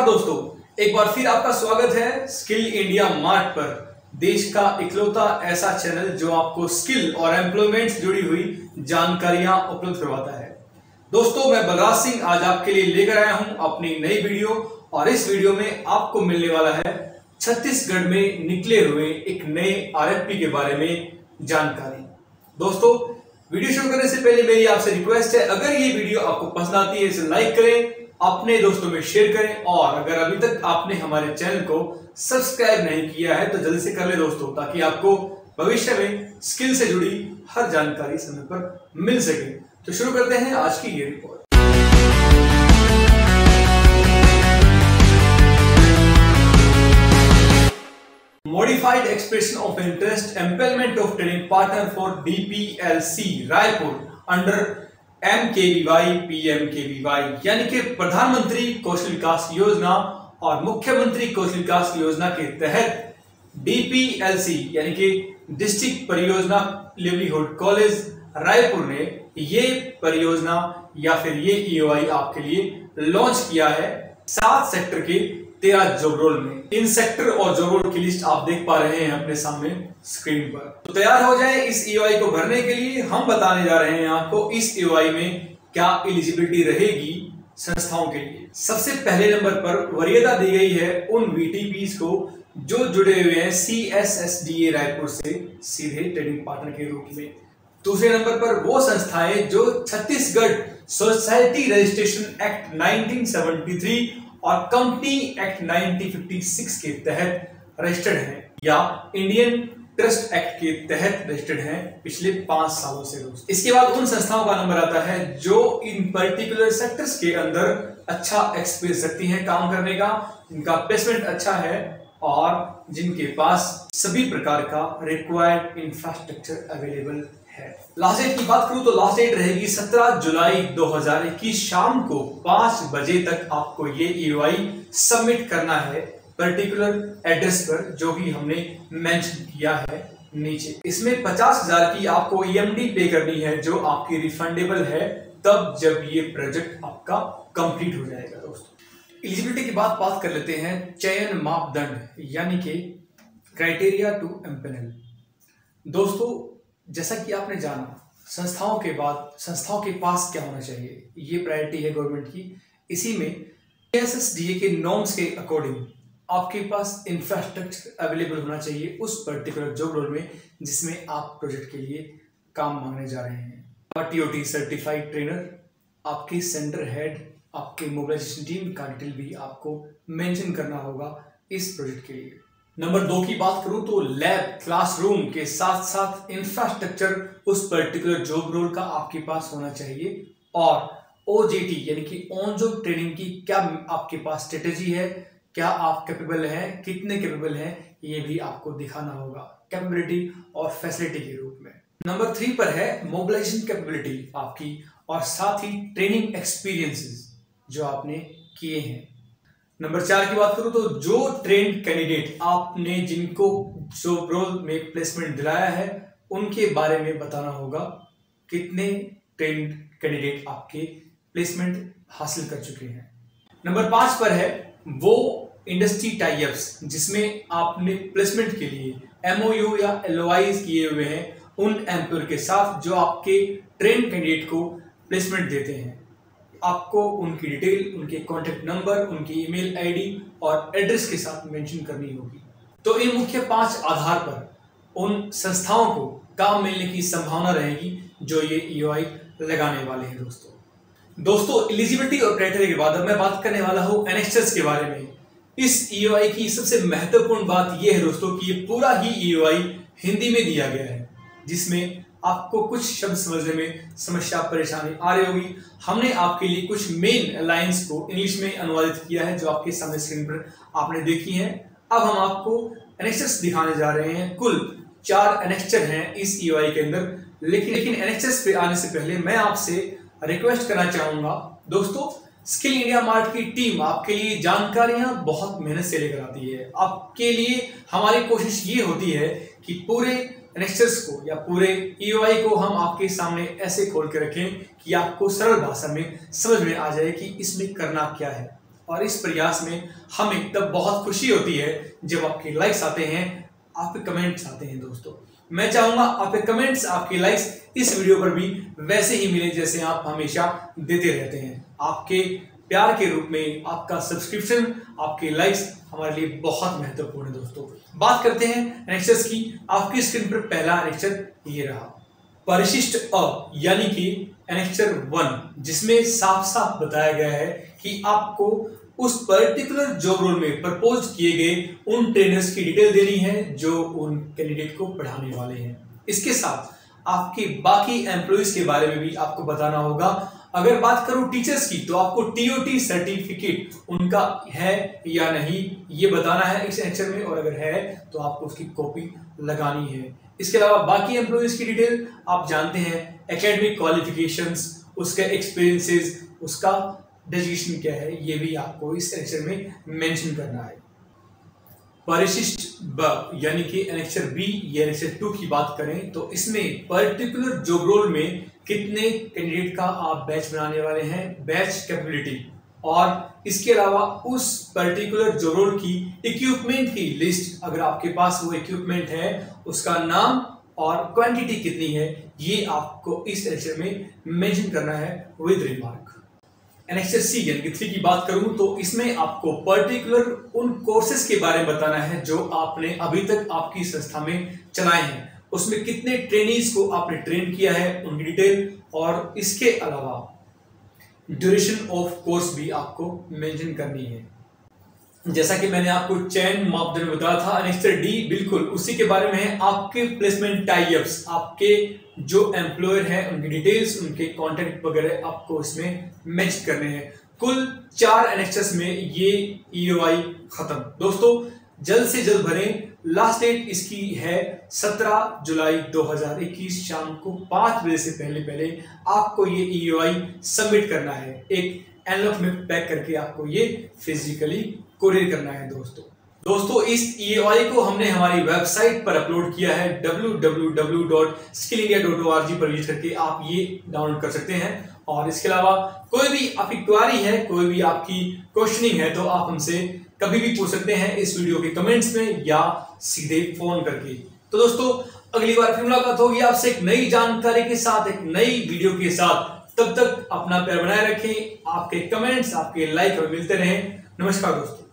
नमस्कार दोस्तों, एक बार फिर आपका स्वागत है स्किल इंडिया मार्ट पर, देश का इकलौता ऐसा चैनल जो आपको स्किल और एम्प्लॉयमेंट से जुड़ी हुई जानकारियां उपलब्ध करवाता है। दोस्तों, मैं बलराज सिंह आज आपके लिए लेकर आया हूं अपनी नई वीडियो और इस वीडियो में आपको मिलने वाला है छत्तीसगढ़ में निकले हुए एक नए आरएफपी के बारे में जानकारी। दोस्तों, वीडियो शुरू करने से पहले मेरी आपसे रिक्वेस्ट है, अगर ये वीडियो आपको पसंद आती है इसे लाइक करें, अपने दोस्तों में शेयर करें और अगर अभी तक आपने हमारे चैनल को सब्सक्राइब नहीं किया है तो जल्दी से कर ले दोस्तों, ताकि आपको भविष्य में स्किल से जुड़ी हर जानकारी समय पर मिल सके। तो शुरू करते हैं आज की ये report. Modified expression of interest employment of training partner for DPLC Raipur under MKVY PMKVY यानी कि प्रधानमंत्री कौशल विकास योजना और मुख्यमंत्री कौशल विकास योजना के तहत DPLC यानी कि डिस्ट्रिक्ट परियोजना लिवलीहुड कॉलेज रायपुर ने ये परियोजना या फिर ये EOI आपके लिए लॉन्च किया है 7 सेक्टर के 13 जॉब रोल में। इन सेक्टर और जॉब रोल की लिस्ट आप देख पा रहे हैं अपने सामने स्क्रीन पर। तो तैयार हो जाए इस EOI को भरने के लिए। हम बताने जा रहे हैं आपको इस EOI में क्या एलिजिबिलिटी रहेगी संस्थाओं के लिए। सबसे पहले नंबर पर वरीयता दी गई है उन VTPs को जो जुड़े हुए हैं CSSDA रायपुर से सीधे ट्रेनिंग पार्टनर के रूप में। दूसरे नंबर पर वो संस्थाएं जो छत्तीसगढ़ सोसाइटी रजिस्ट्रेशन एक्ट 1973 और कंपनी एक्ट 1956 के तहत रजिस्टर्ड हैं या इंडियन ट्रस्ट एक्ट के तहत रजिस्टर्ड हैं पिछले 5 सालों से। इसके बाद उन संस्थाओं का नंबर आता है जो इन पर्टिकुलर सेक्टर्स के अंदर अच्छा एक्सपीरियंस रखती हैं काम करने का, जिनका प्लेसमेंट अच्छा है और जिनके पास सभी प्रकार का रिक्वायर्ड इंफ्रास्ट्रक्चर अवेलेबल है। लास्ट डेट की बात करूं तो लास्ट डेट रहेगी 17 जुलाई 2021 शाम को 5 बजे तक आपको ये EOI सबमिट करना है पर्टिकुलर एड्रेस पर जो भी हमने मेंशन किया है नीचे। इसमें 50,000 की आपको EMD पे करनी है जो आपकी रिफंडेबल है तब जब ये प्रोजेक्ट आपका कंप्लीट हो जाएगा। दोस्तों, एलिजिबिलिटी की बात कर लेते हैं। चयन मापदंड यानी कि क्राइटेरिया टू एम्पैनल। दोस्तों, जैसा कि आपने जाना संस्थाओं के पास क्या होना चाहिए, ये प्रायोरिटी है गवर्नमेंट की। इसी में CSSDA के नॉर्म्स के अकॉर्डिंग आपके पास इंफ्रास्ट्रक्चर अवेलेबल होना चाहिए उस पर्टिकुलर जॉब रोल में जिसमें आप प्रोजेक्ट के लिए काम मांगने जा रहे हैं। TOT सर्टिफाइड ट्रेनर, आपके सेंटर हेड, आपके मोबिलाइजेशन टीम का डिटेल भी आपको मेंशन करना होगा इस प्रोजेक्ट के लिए। नंबर 2 की बात करूं तो लैब, क्लासरूम के साथ साथ इंफ्रास्ट्रक्चर उस पर्टिकुलर जॉब रोल का आपके पास होना चाहिए और OJT यानी कि ऑन जॉब ट्रेनिंग की क्या आपके पास स्ट्रेटेजी है, क्या आप कैपेबल हैं, कितने कैपेबल हैं, ये भी आपको दिखाना होगा कैपेबिलिटी और फैसिलिटी के रूप में। नंबर 3 पर है मोबिलाइजेशन कैपेबिलिटी आपकी और साथ ही ट्रेनिंग एक्सपीरियंसेस जो आपने किए हैं। नंबर 4 की बात करूं तो जो ट्रेंड कैंडिडेट आपने जिनको जॉब रोल में प्लेसमेंट दिलाया है उनके बारे में बताना होगा, कितने ट्रेंड कैंडिडेट आपके प्लेसमेंट हासिल कर चुके हैं। नंबर 5 पर है वो इंडस्ट्री टाई-अप्स जिसमें आपने प्लेसमेंट के लिए MOU या LOIs किए हुए हैं उन एम्प्लॉयर के साथ जो आपके ट्रेंड कैंडिडेट को प्लेसमेंट देते हैं। आपको उनकी डिटेल, उनके कॉन्टेक्ट नंबर, उनकी ईमेल आईडी और एड्रेस के साथ मेंशन करनी होगी। तो इन मुख्य 5 आधार पर उन संस्थाओं को काम मिलने की संभावना रहेगी जो ये EOI लगाने वाले हैं। दोस्तों, एलिजिबिलिटी और क्राइटेरिया के बाद अब मैं बात करने वाला हूं एनेक्सर्स के बारे में। इस EOI की सबसे महत्वपूर्ण बात यह है दोस्तों कि ये पूरा ही EOI हिंदी में दिया गया है, जिसमें आपको कुछ शब्द समझने में समस्या परेशानी आ रही होगी। हमने आपके लिए कुछ मेन लाइंस को इंग्लिश में अनुवादित किया है जो आपके सामने स्क्रीन पर आपने देखी हैं। अब हम आपको एनेक्सर्स दिखाने जा रहे हैं। कुल 4 एनेक्सर हैं इस EOI के अंदर, लेकिन एनेक्सर्स पे आने से पहले मैं आपसे रिक्वेस्ट करना चाहूंगा। दोस्तों, स्किल इंडिया मार्ट की टीम आपके लिए जानकारियां बहुत मेहनत से लेकर आती है। आपके लिए हमारी कोशिश ये होती है कि पूरे एनेक्सर्स को या पूरे EOI को हम आपके सामने ऐसे खोल के रखें कि आपको सरल भाषा में समझ में आ जाए कि इसमें करना क्या है। और इस प्रयास में हमें तब बहुत खुशी होती है जब आपके लाइक्स आते हैं, आपके कमेंट्स आते हैं। दोस्तों मैं चाहूंगा आपके कमेंट्स, आपके लाइक्स इस वीडियो पर भी वैसे ही मिले जैसे आप हमेशा देते रहते हैं। आपके प्यार के रूप में आपका सब्सक्रिप्शन, आपके लाइक्स हमारे लिए बहुत महत्वपूर्ण है। दोस्तों बात करते हैं एनेक्सर्स की। आपकी स्क्रीन पर पहला एनेक्सर ये रहा, परिशिष्ट अ यानी कि एनेक्सर 1, जिसमें साफ साफ बताया गया है कि आपको उस पर्टिकुलर जॉब रोल में प्रपोज किए गए उन ट्रेनर्स की डिटेल देनी है जो उन कैंडिडेट को पढ़ाने वाले हैं। इसके साथ आपके बाकी एम्प्लॉइज के बारे में भी आपको बताना होगा। अगर बात करूं टीचर्स की, तो आपको टीओटी सर्टिफिकेट उनका है या नहीं ये बताना है इस एनेक्सर में, और अगर है तो आपको उसकी कॉपी लगानी है। इसके अलावा बाकी एम्प्लॉइज की डिटेल आप जानते हैं, एकेडमिक क्वालिफिकेशंस, उसके एक्सपीरियंसेस, उसका डेजिग्नेशन क्या है, ये भी आपको इस एनेक्सर में मेंशन करना है। परिशिष्ट ब यानी कि एनेक्सर बी या एनेक्सर 2 की बात करें तो इसमें पर्टिकुलर जॉब रोल में कितने कैंडिडेट का आप बैच बनाने वाले हैं, बैच कैपेबिलिटी, और इसके अलावा उस पर्टिकुलर जॉब रोल की इक्विपमेंट की लिस्ट, अगर आपके पास वो इक्विपमेंट है उसका नाम और क्वांटिटी कितनी है, ये आपको इस एनेक्सर में मेंशन करना है विद रिमार्क। एनेक्सर सी यानी कि 3 की बात करूं तो इसमें आपको पर्टिकुलर उन कोर्सेज के बारे में बताना है जो आपने अभी तक आपकी संस्था में चलाए हैं, उसमें कितने ट्रेनीज को आपने ट्रेन किया है उनकी डिटेल, और इसके अलावा ड्यूरेशन ऑफ कोर्स भी आपको मेंशन करनी है। जैसा कि मैंने आपको चयन मापदंड बताया था, एनेक्सर डी बिल्कुल उसी के बारे में है। आपके प्लेसमेंट टाइप्स, आपके जो एम्प्लॉयर हैं उनकी डिटेल्स, उनके कॉन्टैक्ट वगैरह आपको इसमें मैच करने हैं। कुल 4 एनेक्सर्स में ये ईओआई खत्म। दोस्तों जल्द से जल्द भरें, लास्ट डेट इसकी है 17 जुलाई 2021 शाम को 5 बजे से पहले आपको ये ईओआई सबमिट करना है। एक एनवलप में पैक करके आपको ये फिजिकली कोरियर करना है। दोस्तों इस ईओआई को हमने हमारी वेबसाइट पर अपलोड किया है, www.skillindia.org पर विजिट करके आप ये डाउनलोड कर सकते हैं। और इसके अलावा कोई भी आपकी क्वेरी है, कोई भी आपकी क्वेश्चनिंग है, तो आप हमसे कभी भी पूछ सकते हैं इस वीडियो के कमेंट्स में या सीधे फोन करके। तो दोस्तों अगली बार फिर मुलाकात होगी आपसे एक नई जानकारी के साथ, एक नई वीडियो के साथ। तब तक अपना प्यार बनाए रखें, आपके कमेंट्स, आपके लाइक और मिलते रहें। नमस्कार दोस्तों।